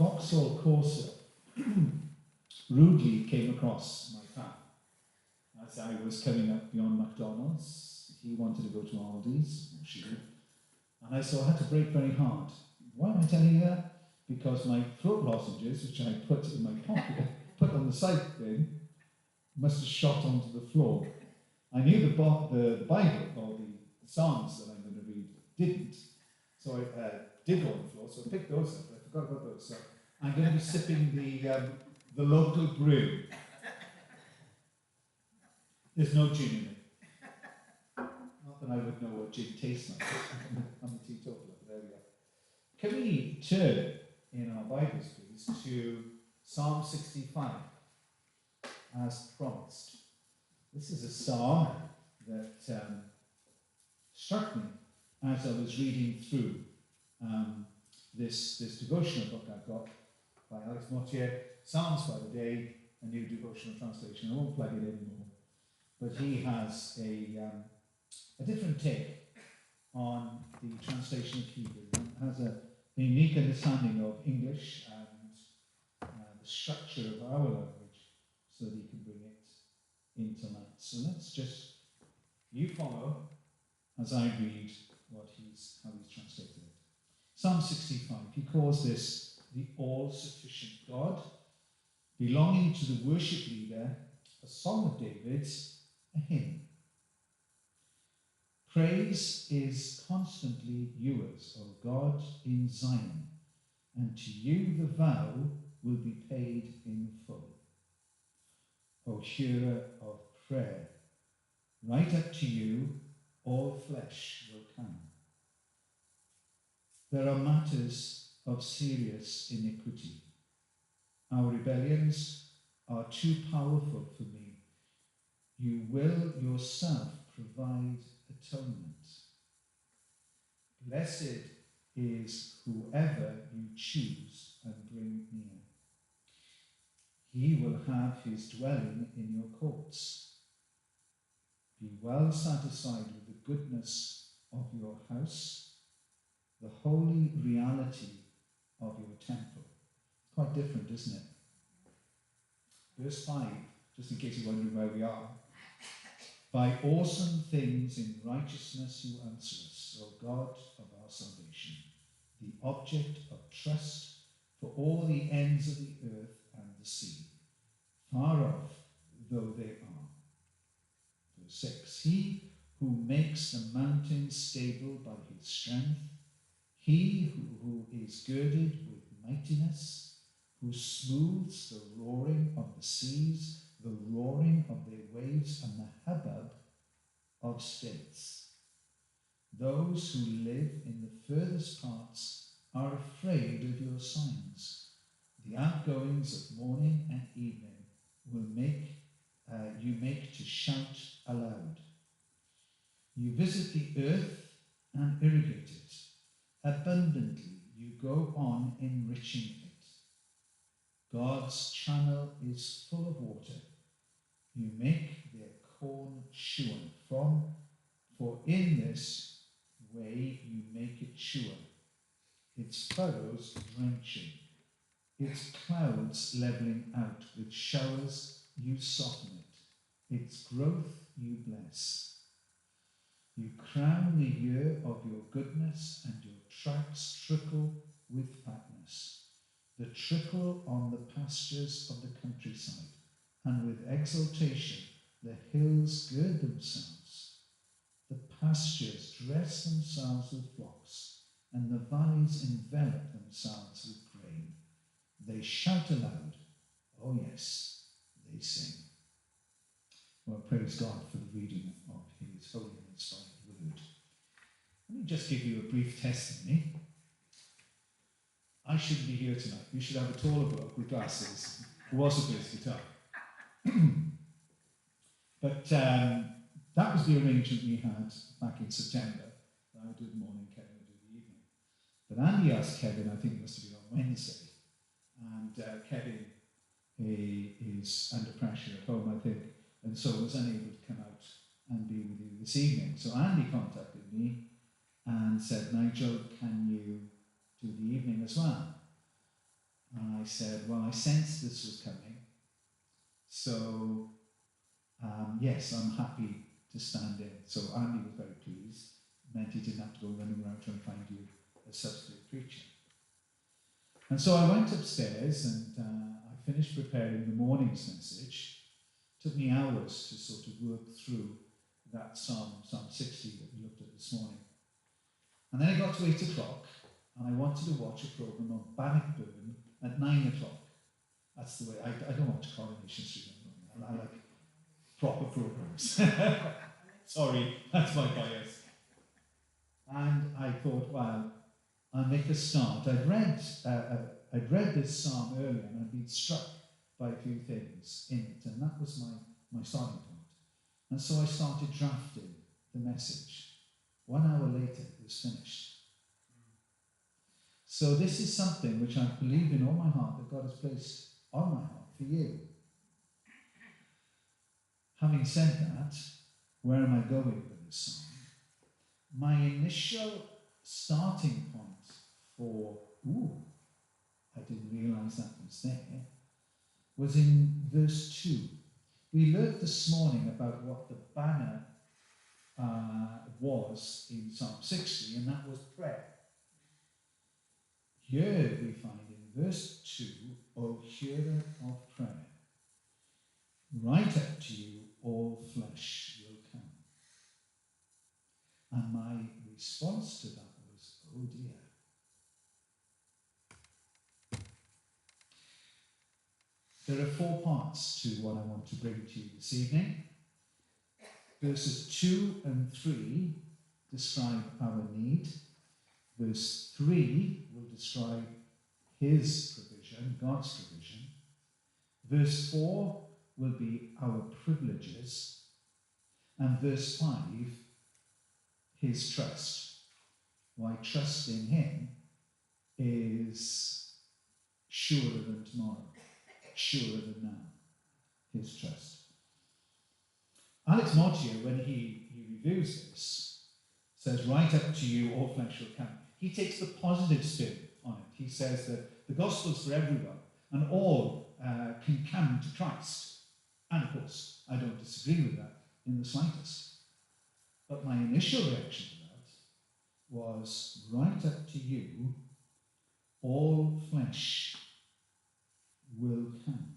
Vauxhall Corsa rudely came across my path as I was coming up beyond McDonald's. He wanted to go to Aldi's, or she did, and so I had to brake very hard. Why am I telling you that? Because my throat lozenges, which I put in my pocket, put on the side bin, must have shot onto the floor. I knew the Bible, or the Psalms that I'm going to read, didn't. So I did go on the floor, so I picked those up. I forgot about those. So I'm going to be sipping the local brew. There's no gin in it. Not that I would know what gin tastes like. I'm a teetotaler, but there we are. Can we turn in our Bibles, please, to Psalm 65, as promised? This is a psalm that struck me as I was reading through this devotional book I've got by Alex Mortier, Psalms by the Day, a new devotional translation. I won't plug it anymore, but he has a different take on the translation of Hebrew, and has a unique understanding of English and the structure of our language, so that he can bring it into light. So let's just, you follow as I read how he's translated it. Psalm 65, he calls this the all-sufficient God, belonging to the worship leader, a song of David's, a hymn. Praise is constantly yours, O God, in Zion, and to you the vow will be paid in full. O hearer of prayer, right up to you all flesh will come. There are matters of serious iniquity. Our rebellions are too powerful for me. You will yourself provide atonement. Blessed is whoever you choose and bring near. He will have his dwelling in your courts. Be well satisfied with the goodness of your house, the holy reality of your temple. It's quite different, isn't it? Verse 5, just in case you're wondering where we are. By awesome things in righteousness you answer us, O God of our salvation, the object of trust for all the ends of the earth and the sea, far off though they are. Verse 6, he who makes the mountains stable by his strength, he who is girded with mightiness, who smooths the roaring of the seas, the roaring of their waves, and the hubbub of states. Those who live in the furthest parts are afraid of your signs. The outgoings of morning and evening will make you make to shout aloud. You visit the earth and irrigate it. Abundantly you go on enriching it. God's channel is full of water. You make their corn sure, for in this way you make it sure. Its furrows drenching, its clouds levelling out, with showers you soften it, its growth you bless. You crown the year of your goodness, and your tracks trickle with fatness. The trickle on the pastures of the countryside, and with exultation the hills gird themselves. The pastures dress themselves with flocks, and the valleys envelop themselves with grain. They shout aloud, oh yes, they sing. Well, praise God for the reading of his holy and inspired word. Let me just give you a brief testimony. I shouldn't be here tonight. You should have a taller bloke with glasses who also plays guitar. But that was the arrangement we had back in September. I would do the morning, Kevin would do the evening. But Andy asked Kevin, I think it must have been on Wednesday, and Kevin is under pressure at home, I think, and so was unable to come out and be with you this evening. So Andy contacted me and said, Nigel, can you do the evening as well? And I said, well, I sensed this was coming. So, yes, I'm happy to stand in. So Andy was very pleased. It meant he didn't have to go running around trying to find you a substitute preacher. And so I went upstairs and I finished preparing the morning's message. It took me hours to sort of work through that Psalm 60 that we looked at this morning. And then it got to 8 o'clock, and I wanted to watch a programme on Bannockburn at 9 o'clock. That's the way, I don't watch Coronation Street. I like proper programmes. Sorry, that's my bias. And I thought, well, I'll make a start. I'd read this psalm earlier, and I'd been struck by a few things in it, and that was my starting point. And so I started drafting the message. 1 hour later, it was finished. So this is something which I believe in all my heart that God has placed on my heart for you. Having said that, where am I going with this song? My initial starting point for, I didn't realise that was there, was in verse 2. We learned this morning about what the banner was in Psalm 60, and that was prayer. Here we find in verse 2, O hearer of prayer, right up to you all flesh will come. And my response to that was, oh dear. There are 4 parts to what I want to bring to you this evening. Verses 2 and 3 describe our need. Verse 3 will describe his provision, God's provision. Verse 4 will be our privileges. And verse 5, his trust. Why trust in him is surer than tomorrow, surer than now, his trust. Alex Mortier, when he reviews this, says, right up to you all flesh will come. He takes the positive spin on it. He says that the gospel's for everyone, and all can come to Christ. And of course, I don't disagree with that in the slightest. But my initial reaction to that was, right up to you, all flesh will come.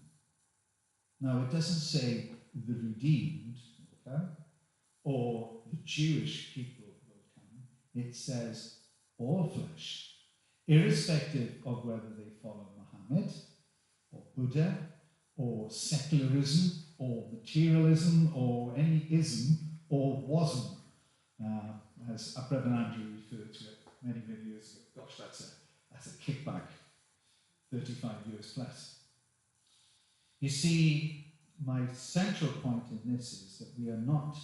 Now, it doesn't say the redeemed will come, or the Jewish people will come. It says all flesh, irrespective of whether they follow Muhammad, or Buddha, or secularism, or materialism, or any ism, or wasm, as Brother Andrew referred to it many years ago. Gosh, that's a kickback, 35 years plus. You see, my central point in this is that we are not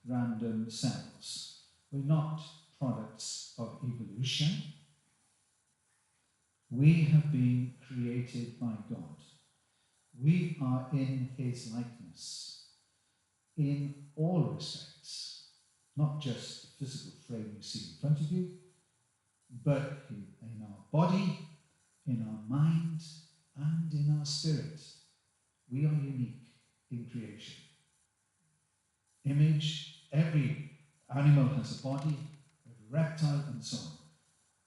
random cells. We're not products of evolution. We have been created by God. We are in his likeness in all respects, not just the physical frame you see in front of you, but in our body, in our mind, and in our spirit. We are unique in creation. Image, every animal has a body, every reptile, and so on.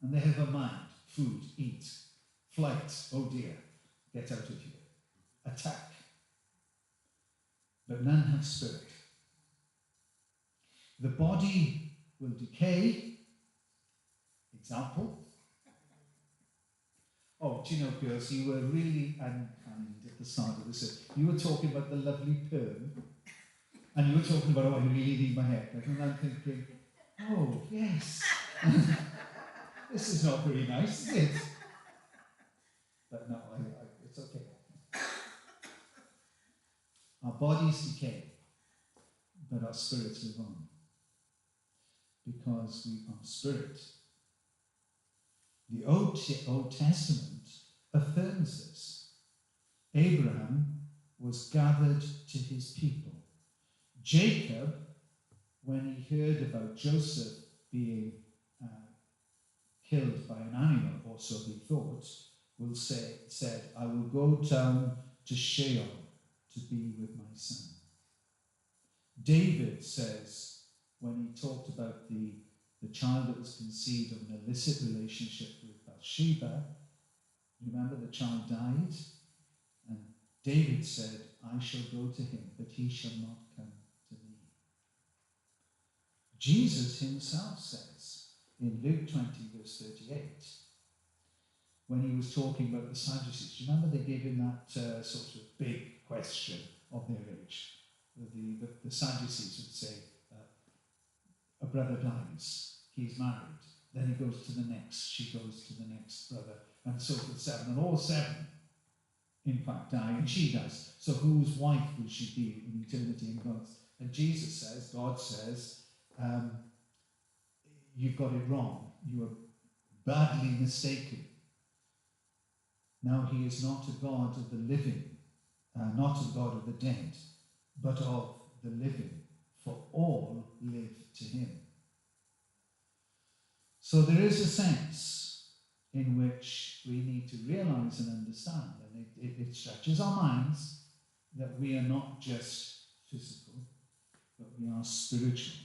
And they have a mind, food, eat, flight, oh dear, get out of here, attack. But none have spirit. The body will decay. Example. Oh, do you know, girls, you were really unkind at the start of this. You were talking about the lovely perm, and you were talking about, oh, I really need my haircut. And I'm thinking, oh, yes. This is not very nice, is it? But no, it's okay. Our bodies decay, but our spirits live on. Because we are spirit. The Old Testament affirms this. Abraham was gathered to his people. Jacob, when he heard about Joseph being killed by an animal, or so he thought, said, I will go down to Sheol to be with my son. David says, when he talked about the child that was conceived of an illicit relationship with Bathsheba, remember the child died? And David said, I shall go to him, but he shall not come to me. Jesus himself says in Luke 20, verse 38, when he was talking about the Sadducees, do you remember they gave him that sort of big question of their age? The Sadducees would say, a brother dies, he's married, then he goes to the next, she goes to the next brother, and so forth, seven, and all seven, in fact, die, and she does. So whose wife will she be in eternity in God? And Jesus says, God says, you've got it wrong. You are badly mistaken. Now he is not a God of the living, not a God of the dead, but of the living, for all live to him. So there is a sense in which we need to realize and understand, and it stretches our minds, that we are not just physical, but we are spiritual.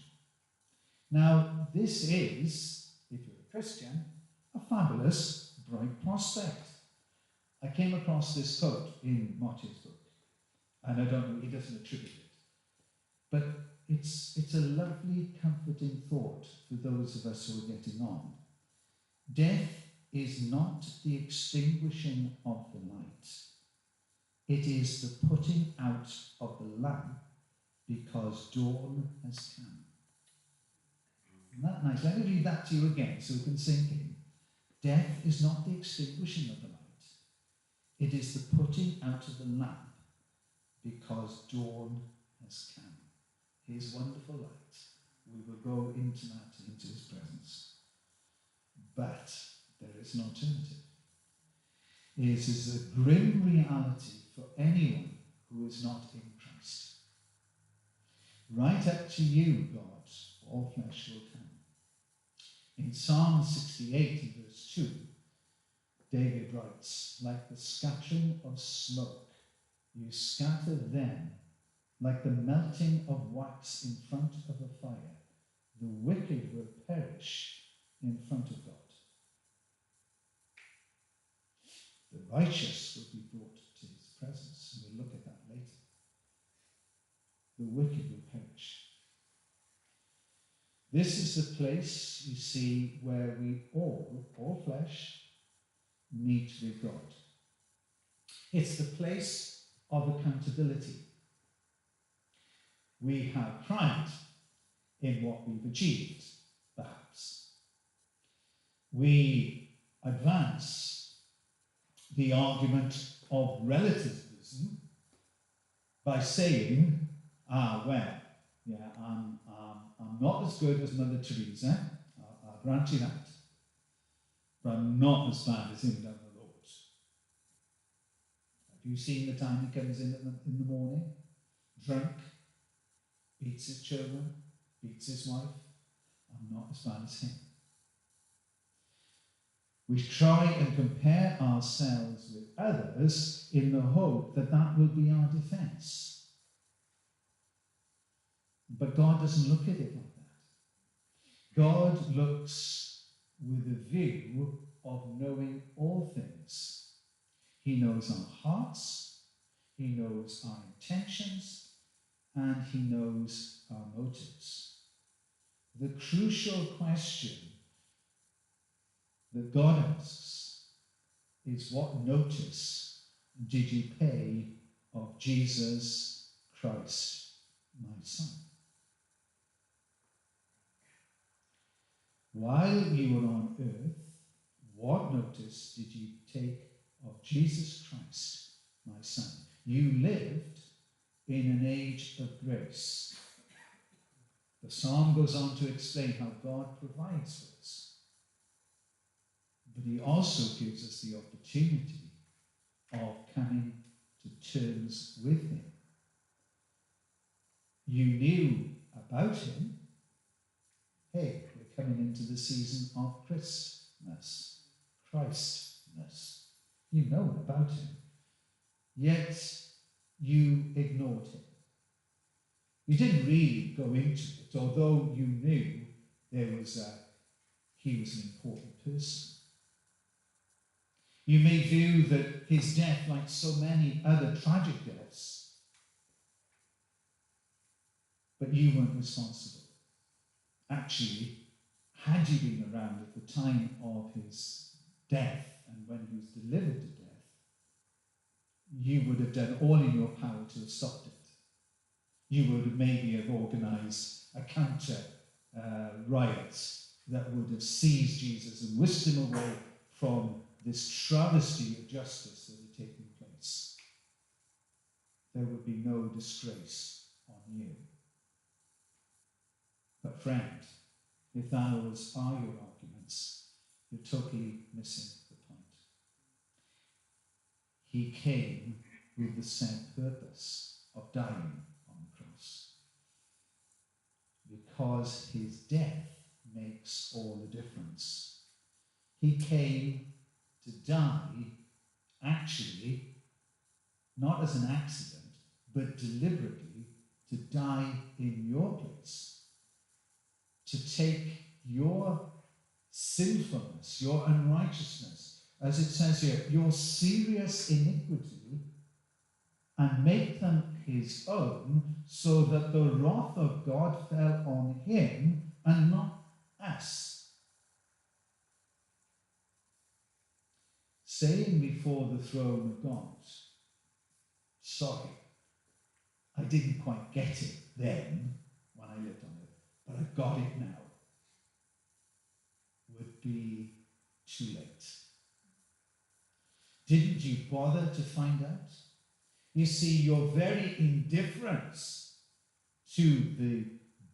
Now, this is, if you're a Christian, a fabulous, bright prospect. I came across this quote in Martin's book, and I don't know, he doesn't attribute it, but it's a lovely, comforting thought for those of us who are getting on. Death is not the extinguishing of the light. It is the putting out of the lamp because dawn has come. Isn't that nice? Let me read that to you again so we can sink in. Death is not the extinguishing of the light. It is the putting out of the lamp because dawn has come. His wonderful light. We will go into that, into his presence. But there is an alternative. It is a grim reality for anyone who is not in Christ. Right up to you, God, all flesh will come. In Psalm 68, in verse 2, David writes, like the scattering of smoke, you scatter them like the melting of wax in front of a fire. The wicked will perish in front of God. The righteous will be brought to his presence. And we'll look at that later. The wicked will perish. This is the place, you see, where we all flesh, meet with God. It's the place of accountability. We have pride in what we've achieved, perhaps. We advance the argument of relativism by saying, I'm not as good as Mother Teresa, I'll grant you that, but I'm not as bad as him down the road. Have you seen the time he comes in the morning, drunk, beats his children, beats his wife? I'm not as bad as him. We try and compare ourselves with others in the hope that that will be our defense. But God doesn't look at it like that. God looks with a view of knowing all things. He knows our hearts, he knows our intentions, and he knows our motives. The crucial question that God asks is, what notice did you pay of Jesus Christ, my Son? While you were on earth, what notice did you take of Jesus Christ, my Son? You lived in an age of grace. The psalm goes on to explain how God provides for us. But he also gives us the opportunity of coming to terms with him. You knew about him. Hey, we're coming into the season of Christmas, Christmas. You know about him. Yet you ignored him. You didn't really go into it, although you knew he was an important person. You may view that his death, like so many other tragic deaths, but you weren't responsible. Actually, had you been around at the time of his death and when he was delivered to death, you would have done all in your power to have stopped it. You would maybe have organised a counter riot that would have seized Jesus and whisked him away from this travesty of justice that had taken place. There would be no disgrace on you. But friend, if those are your arguments, you're totally missing the point. He came with the set purpose of dying on the cross, because his death makes all the difference. He came to die, actually, not as an accident, but deliberately to die in your place, to take your sinfulness, your unrighteousness, as it says here, your serious iniquity, and make them his own, so that the wrath of God fell on him and not us. Saying before the throne of God, sorry, I didn't quite get it then when I lived on it, but I've got it now, would be too late. Didn't you bother to find out? You see, your very indifference to the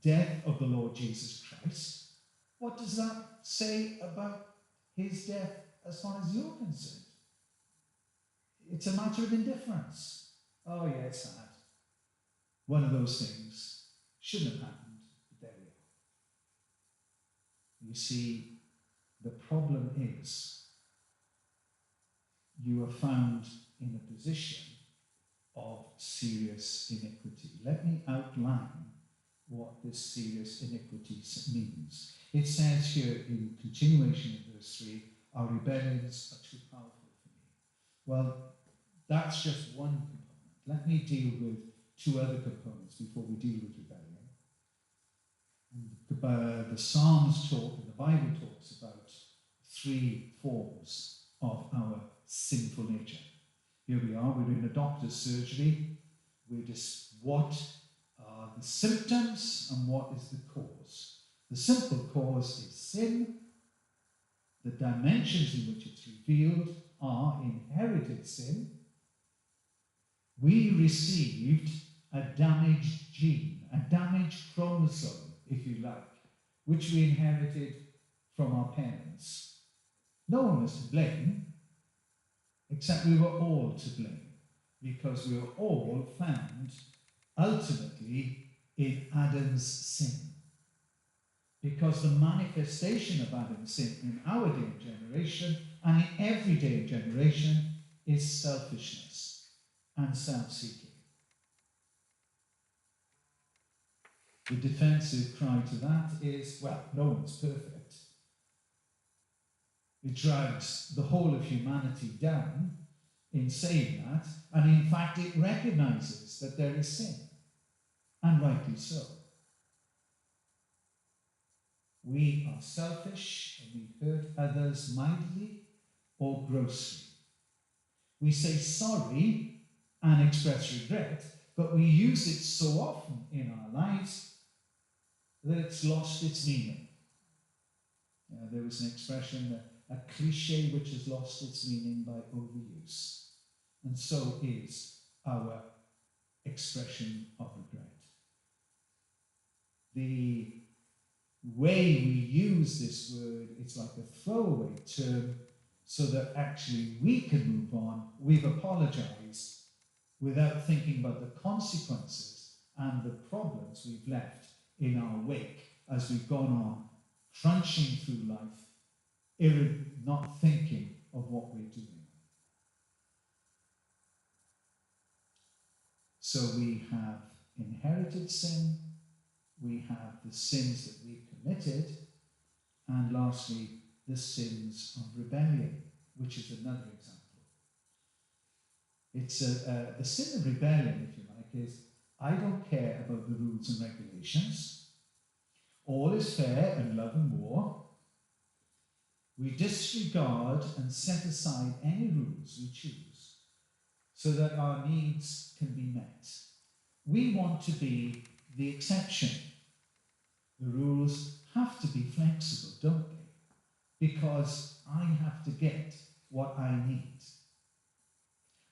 death of the Lord Jesus Christ, what does that say about his death as far as you're concerned? It's a matter of indifference. Oh yeah, it's sad. One of those things shouldn't have happened, but there we are. You see, the problem is you are found in a position of serious iniquity. Let me outline what this serious iniquity means. It says here in continuation of verse 3, our rebellions are too powerful for me. Well, that's just one component. Let me deal with two other components before we deal with rebellion. The Psalms talk, and the Bible talks about three forms of our sinful nature. Here we are, we're in a doctor's surgery. We're just, what are the symptoms and what is the cause? The simple cause is sin. The dimensions in which it's revealed are inherited sin. We received a damaged gene, a damaged chromosome, if you like, which we inherited from our parents. No one was to blame, except we were all to blame, because we were all found ultimately in Adam's sin. Because the manifestation of Adam's sin in our day and generation, and in every day and generation, is selfishness and self-seeking. The defensive cry to that is, well, no one's perfect. It drags the whole of humanity down in saying that, and in fact it recognizes that there is sin, and rightly so. We are selfish and we hurt others mildly or grossly. We say sorry and express regret, but we use it so often in our lives that it's lost its meaning. There was an expression, a cliche which has lost its meaning by overuse. And so is our expression of regret. The way we use this word, it's like a throwaway term so that actually we can move on. We've apologized without thinking about the consequences and the problems we've left in our wake as we've gone on crunching through life, not thinking of what we're doing. So we have inherited sin, we have the sins that we've committed, and lastly, the sins of rebellion, which is another example. It's the sin of rebellion, if you like, is I don't care about the rules and regulations. All is fair in love and war. We disregard and set aside any rules we choose so that our needs can be met. We want to be the exception. The rules have to be flexible, don't they? Because I have to get what I need.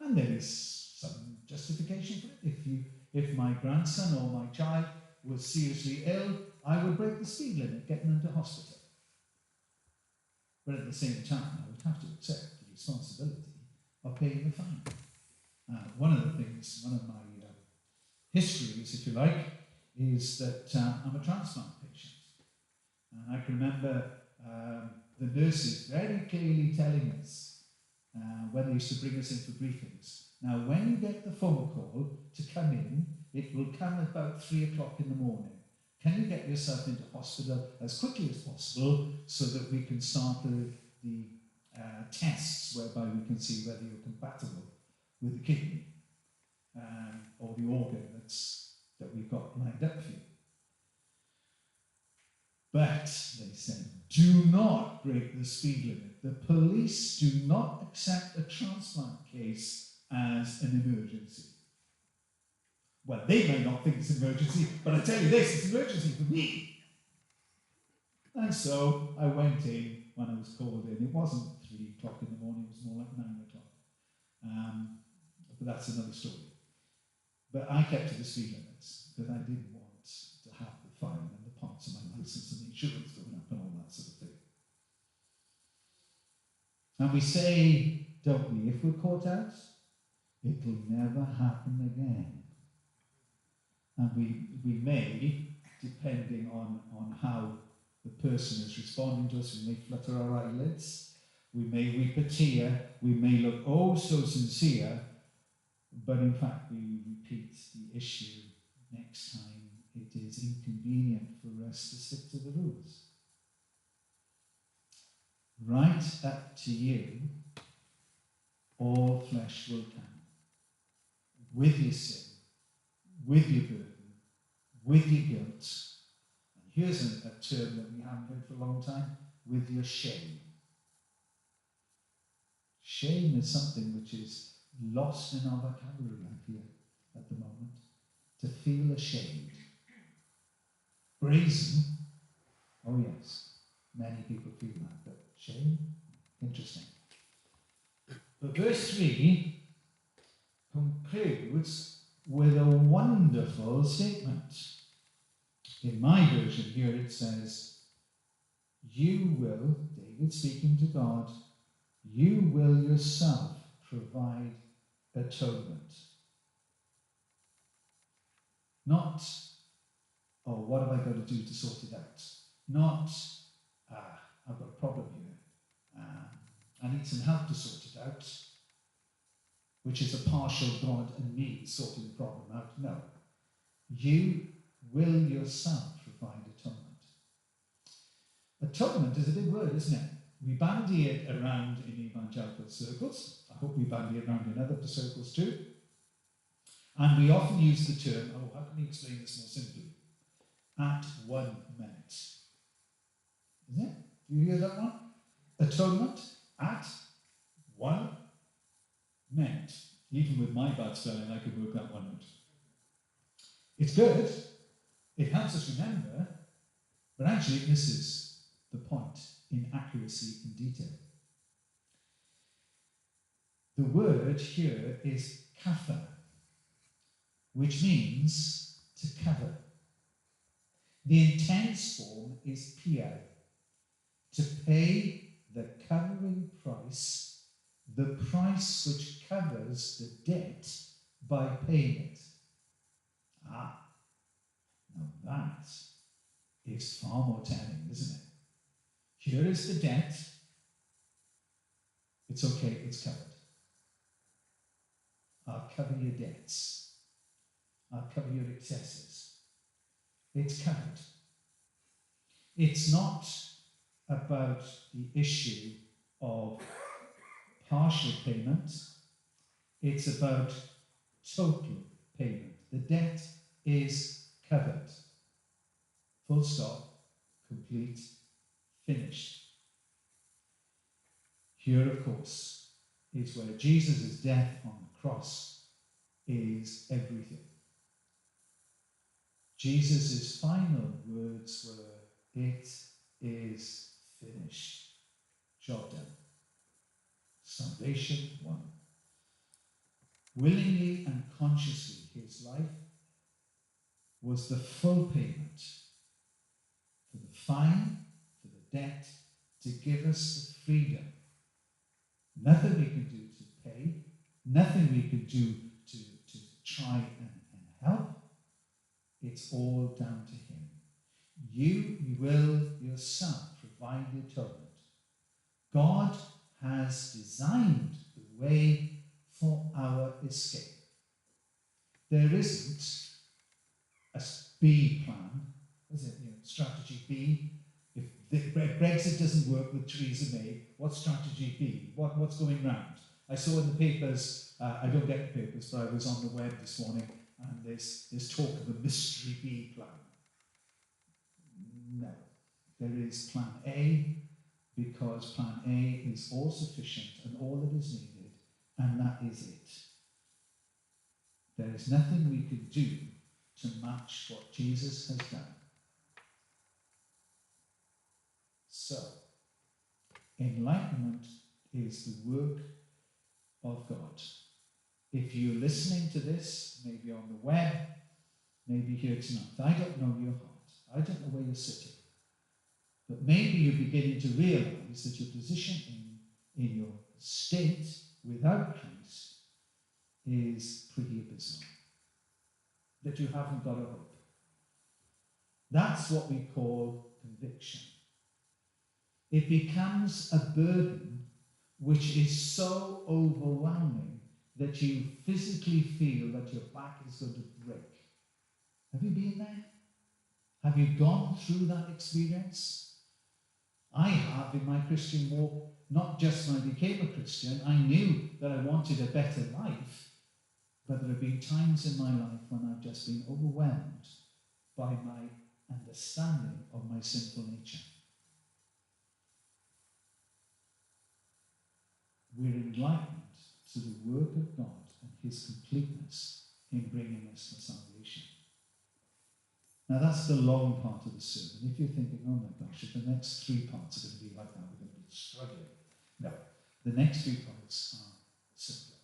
And there is some justification for it. If my grandson or my child was seriously ill, I would break the speed limit, getting them to hospital. But at the same time, I would have to accept the responsibility of paying the fine. One of my histories, if you like, is that I'm a transplant patient. And I can remember the nurses very clearly telling us when they used to bring us in for briefings. Now, when you get the phone call to come in, it will come about 3 o'clock in the morning. Can you get yourself into hospital as quickly as possible so that we can start the tests whereby we can see whether you're compatible with the kidney or the organ that we've got lined up for you. But, they said, do not break the speed limit. The police do not accept a transplant case as an emergency. Well, they may not think it's an emergency, but I tell you this, it's an emergency for me. And so I went in when I was called in. It wasn't 3 o'clock in the morning, it was more like 9 o'clock. But that's another story. But I kept to the speed limits because I didn't want to have the fine and the points on my license and the insurance going up and all that sort of thing. And we say, don't we, if we're caught out, it'll never happen again. And we may, depending on how the person is responding to us, we may flutter our eyelids, we may weep a tear, we may look oh so sincere, but in fact we repeat the issue next time it is inconvenient for us to stick to the rules. Right up to you, all flesh will come. With your sin, with your burden, with your guilt. And here's a term that we haven't heard for a long time, with your shame. Shame is something which is lost in our vocabulary life here at the moment. To feel ashamed. Brazen. Oh yes, many people feel that, but shame? Interesting. But verse 3 concludes with a wonderful statement. In my version here it says, you will, David speaking to God, you will yourself provide atonement. Not, oh, what have I got to do to sort it out? Not, I've got a problem here. I need some help to sort it out, which is a partial God and me sorting the problem out. No. You will yourself provide atonement. Atonement is a big word, isn't it? We bandy it around in evangelical circles. I hope we bandy it around in other circles too. And we often use the term, oh, how can we explain this more simply? At one meant. Isn't it? Do you hear that one? Atonement at one meant. Even with my bad spelling, I could work that one out. It's good. It helps us remember, but actually it misses the point in accuracy and detail. The word here is kafa, which means to cover. The intense form is pia, to pay the covering price, the price which covers the debt by paying it. Ah, now that is far more telling, isn't it? Here is the debt. It's okay, it's covered. I'll cover your debts. I'll cover your excesses. It's covered. It's not about the issue of partial payment. It's about total payment. The debt is covered. Full stop, complete, finished. Here, of course, is where Jesus' death on the cross is everything. Jesus' final words were, "It is finished." Job done. Salvation won. Willingly and consciously, his life was the full payment for the fine, for the debt, to give us the freedom. Nothing we can do to pay, nothing we can do to try and help. It's all down to him. You will yourself provide the atonement. God has designed the way for our escape. There isn't a B plan, is it? Strategy B. If Brexit doesn't work with Theresa May, what's strategy B? What's going round? I saw in the papers, I don't get the papers, but I was on the web this morning, and there's talk of a mystery B plan. No. There is plan A, because plan A is all sufficient and all that is needed, and that is it. There is nothing we can do to match what Jesus has done. So, enlightenment is the work of God. If you're listening to this, maybe on the web, maybe here tonight, I don't know your heart. I don't know where you're sitting. But maybe you're beginning to realize that your position in your state without Christ is pretty abysmal. That you haven't got a hope. That's what we call conviction. It becomes a burden which is so overwhelming that you physically feel that your back is going to break. Have you been there? Have you gone through that experience? I have in my Christian walk, not just when I became a Christian. I knew that I wanted a better life, but there have been times in my life when I've just been overwhelmed by my understanding of my sinful nature. We're enlightened to the work of God and his completeness in bringing us to salvation. Now that's the long part of the sermon. If you're thinking, oh my gosh, if the next 3 parts are going to be like that, we're going to be struggling. No, the next 3 parts are simpler.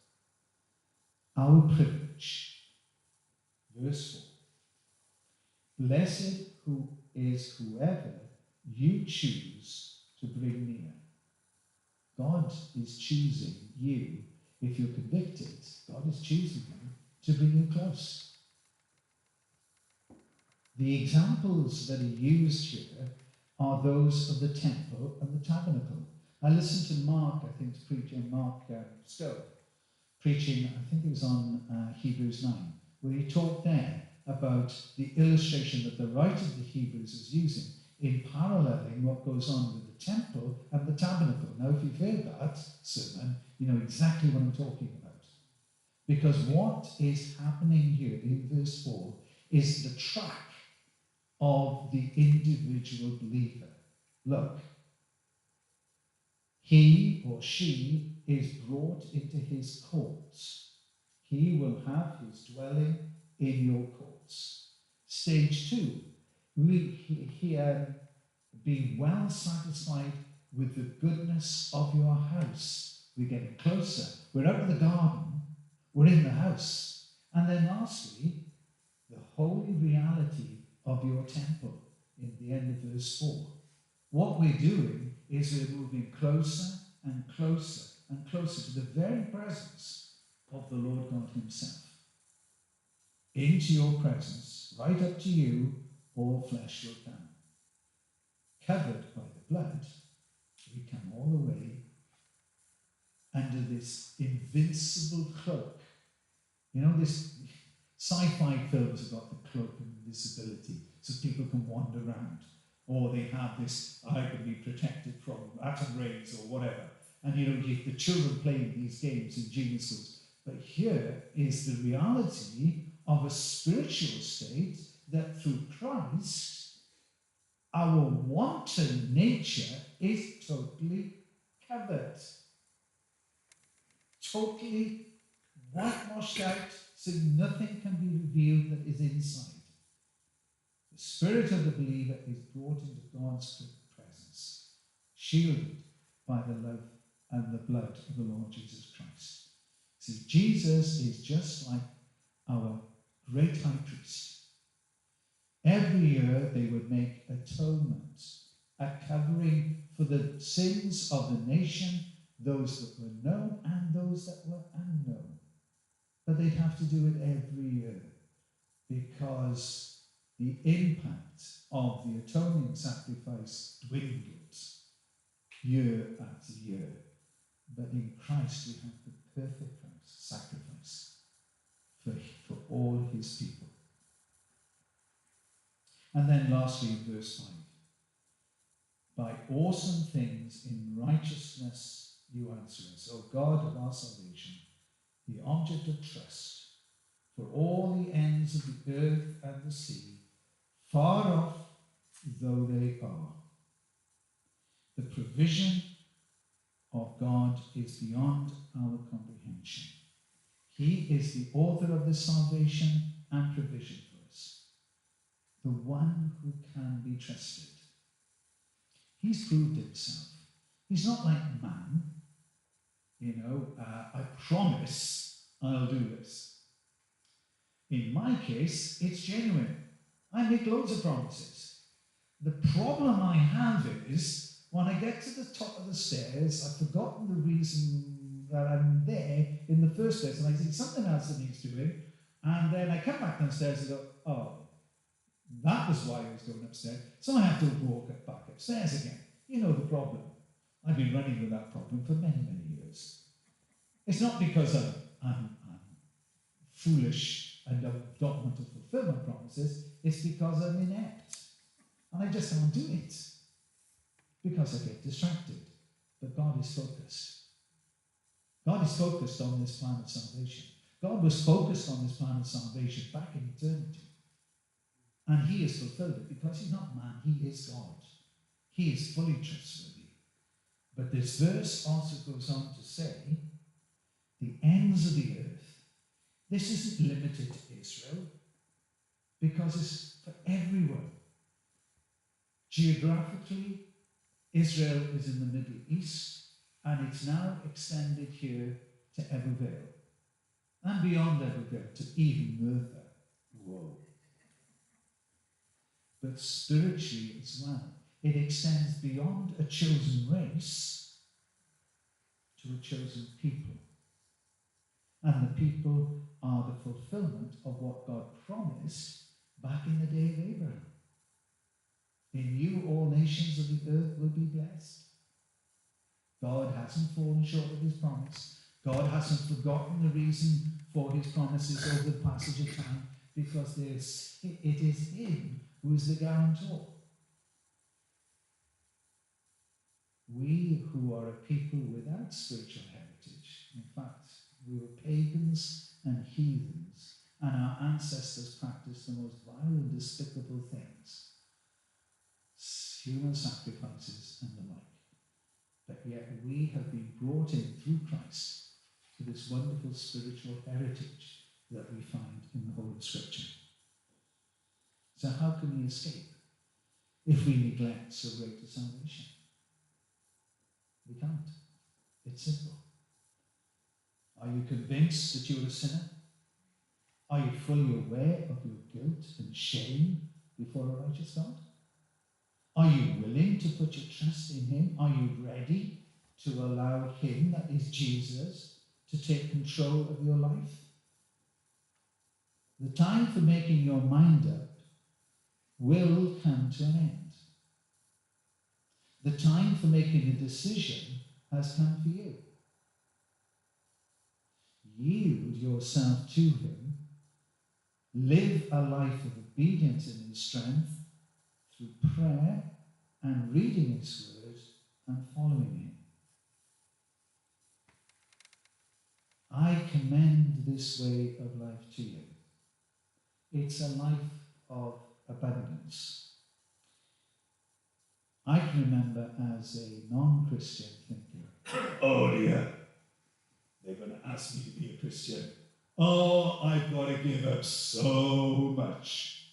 Our privilege. Verse 4. Blessed who is whoever you choose to bring near. God is choosing you. If you're convicted, God is choosing you to bring you close. The examples that are used here are those of the temple and the tabernacle. I listened to Mark, I think, preaching, Mark Stowe, preaching, I think it was on Hebrews 9, where he talked there about the illustration that the writer of the Hebrews is using in paralleling what goes on with the temple and the tabernacle. Now, if you've heard that sermon, you know exactly what I'm talking about. Because what is happening here in verse 4 is the track of the individual believer. Look, he or she is brought into his courts. He will have his dwelling in your courts. Stage 2, be well satisfied with the goodness of your house. We're getting closer. We're out of the garden. We're in the house. And then lastly, the holy reality of your temple in the end of verse 4. What we're doing is we're moving closer and closer and closer to the very presence of the Lord God himself. Into your presence, right up to you, all flesh will come. Covered by the blood, we come all the way under this invincible cloak. You know, this Sci-fi films have got the cloak of invisibility so people can wander around. Or they have this, I can be protected from atom rays or whatever. And the children playing these games in genius schools. But here is the reality of a spiritual state that through Christ, our wanton nature is totally covered. Totally whitewashed out, so nothing can be revealed that is inside. The spirit of the believer is brought into God's presence, shielded by the love and the blood of the Lord Jesus Christ. See, Jesus is just like our great high priest. Every year they would make atonement, a covering for the sins of the nation, those that were known and those that were unknown. But they'd have to do it every year because the impact of the atoning sacrifice dwindled year after year. But in Christ we have the perfect sacrifice for all his people. And then lastly in verse 5, by awesome things in righteousness you answer us, O God of our salvation, the object of trust for all the ends of the earth and the sea, far off though they are. The provision of God is beyond our comprehension. He is the author of this salvation and provision for us, the one who can be trusted. He's proved himself. He's not like man, I promise I'll do this. In my case, it's genuine. I make loads of promises. The problem I have is, when I get to the top of the stairs, I've forgotten the reason that I'm there in the first place, and I see something else that needs doing, and then I come back downstairs and go, oh, that was why I was going upstairs, so I have to walk back upstairs again. You know the problem. I've been running with that problem for many, many years. It's not because I'm foolish and don't want to fulfill my promises, it's because I'm inept. And I just can't do it. Because I get distracted. But God is focused. God is focused on this plan of salvation. God was focused on this plan of salvation back in eternity. And he has fulfilled it because he's not man, he is God. He is fully trustworthy. But this verse also goes on to say, the ends of the earth. This isn't limited to Israel, because it's for everyone. Geographically, Israel is in the Middle East, and it's now extended here to Evervale, and beyond Evervale to even Merthyr. Whoa. But spiritually as well, it extends beyond a chosen race to a chosen people. And the people are the fulfillment of what God promised back in the day of Abraham. In you all nations of the earth will be blessed. God hasn't fallen short of his promise. God hasn't forgotten the reason for his promises over the passage of time, because it is him who is the guarantor. We who are a people without spiritual heritage, in fact, we were pagans and heathens, and our ancestors practiced the most vile and despicable things, human sacrifices and the like. But yet we have been brought in through Christ to this wonderful spiritual heritage that we find in the Holy Scripture. So how can we escape if we neglect so great a salvation? We can't. It's simple. Are you convinced that you're a sinner? Are you fully aware of your guilt and shame before a righteous God? Are you willing to put your trust in him? Are you ready to allow him, that is Jesus, to take control of your life? The time for making your mind up will come to an end. The time for making a decision has come for you. Yield yourself to him live a life of obedience in his strength through prayer and reading his word and following him. I commend this way of life to you. It's a life of abundance. I can remember as a non-Christian thinking, oh dear, they're going to ask me to be a Christian. Oh, I've got to give up so much.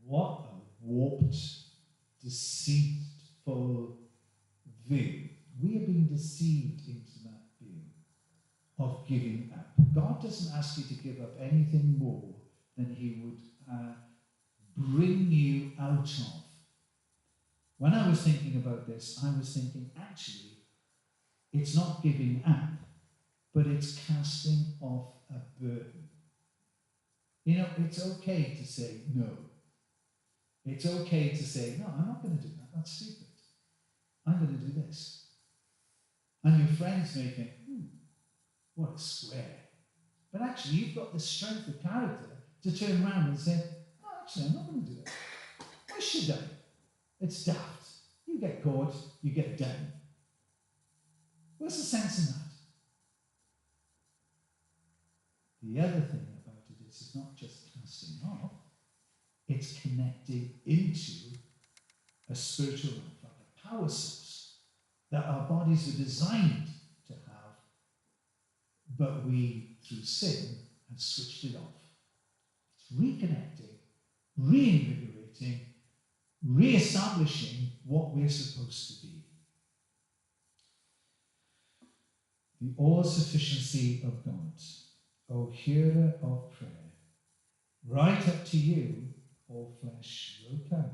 What a warped, deceitful view. We are being deceived into that view of giving up. God doesn't ask you to give up anything more than he would bring you out of. When I was thinking about this, I was thinking, actually, it's not giving up, but it's casting off a burden. You know, it's okay to say no. It's okay to say, no, I'm not going to do that. That's stupid. I'm going to do this. And your friends may think, what a square. But actually, you've got the strength of character to turn around and say, no, actually, I'm not going to do it. Why should I? It's daft. You get caught, you get done. What's the sense in that? The other thing about it is it's not just casting off, it's connecting into a spiritual life, like a power source that our bodies are designed to have, but we, through sin, have switched it off. It's reconnecting, reinvigorating, re-establishing what we're supposed to be. The all-sufficiency of God, O hearer of prayer, right up to you, all flesh will come.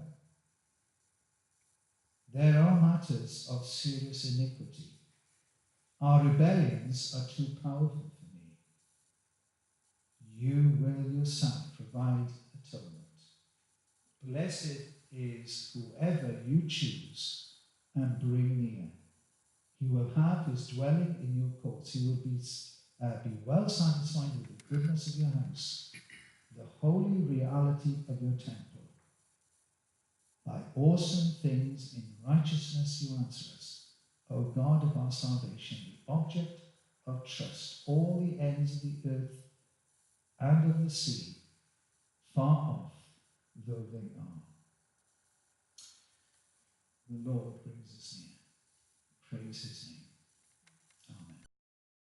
There are matters of serious iniquity. Our rebellions are too powerful for me. You will yourself provide atonement. Blessed is whoever you choose and bring near. He will have his dwelling in your courts. He will be well satisfied with the goodness of your house, the holy reality of your temple. By awesome things in righteousness you answer us, O God of our salvation, the object of trust, all the ends of the earth and of the sea, far off though they are. The Lord brings us near. Praise his name.